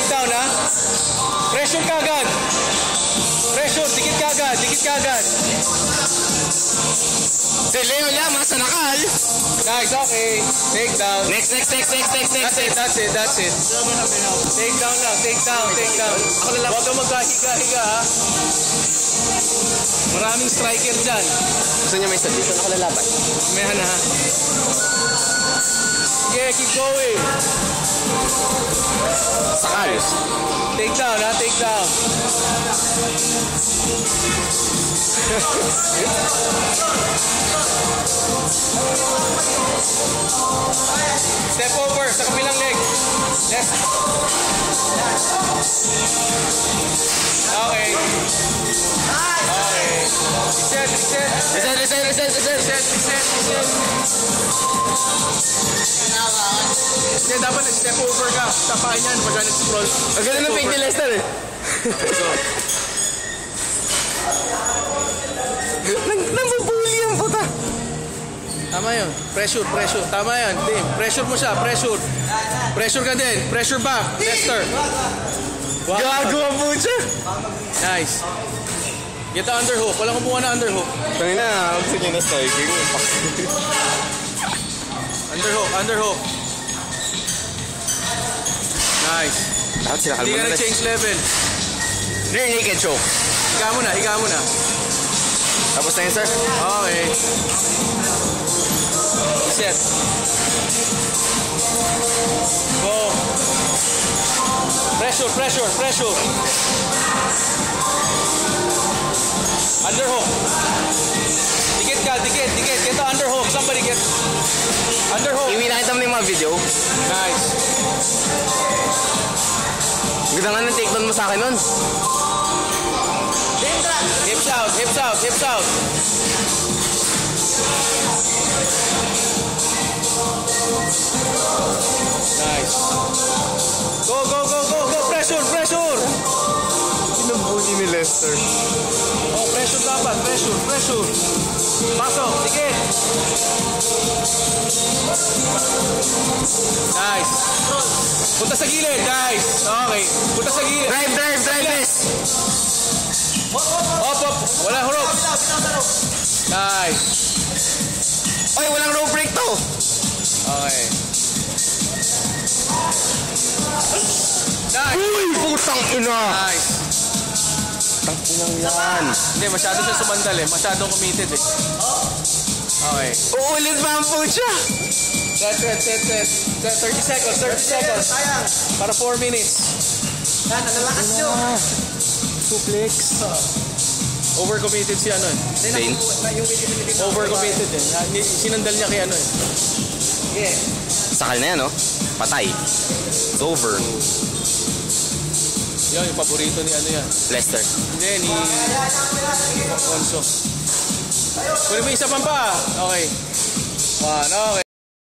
takedown, ha? Pressure ka agad. Pressure, dikit ka agad, dikit ka agad. Si Leo niya, masa nakal. Nice, okay. Takedown. Next. That's it. Takedown lang, takedown. Ako na lang. Huwag kang magkahiga-higa, ha? Maraming striker dyan. Gusto niya may sabihin. Ako lalaban. Mehan, ha? Sige, keep going. Sakal. Takedown, ha? Takedown. Step over sa kabilang leg. Left. Okay. Reset. Hindi, dapat nag-step over ka. Tapain yan pagka nag-scroll. Ang ganda ng fake ni Lester eh. Nambubuli ang puta. Tama yun. Pressure. Tama yan, team. Pressure mo siya. Pressure ka din. Pressure back. Lester. Wow. Gagawa po siya. Nice. Get the underhook. Walang kumuha na underhook. Kanina, gusto niya na striking. Underhook. Nice. Dapat sila Hindi kalma ka na. na-change level. Rear naked choke. Higa mo na. Tapos na yun, sir. Okay. Reset. Go. Pressure. Underhook. Dikit. Get the underhook. Somebody get underhook. Iwi nakita mo na yung mga video. Nice. Ganda nga ng takedown mo sa akin nun. Hips out. Nice. Go. Pressure. Pinabuli ni Lester. Oh, pressure dapat. Pressure. Pasok. Dikit. Nice. Punta sa gilid. Nice. Okay. Punta sa gilid. Drive. Op. Walang rope. Nice. Oy, walang rope break to. Okay. Nice. Uy, putang ina. Nice. Putang inang yan. Hindi, masyado siya sumandal eh. Masyadong committed eh. Okay. Uulit pa ang pucha. Set. 30 seconds. Para 4 minutes. Yan, nalalakas nyo. Suplex. Overcommitted si ano eh. Dane. Overcommitted eh. Sinandal niya kay ano eh. Yeah. Sakal na yan, no? Patay. It's over. Yun, yung paborito ni ano yan. Lester. Hindi, ni Alfonso. Pwede mo isa pa. Okay. 1, okay.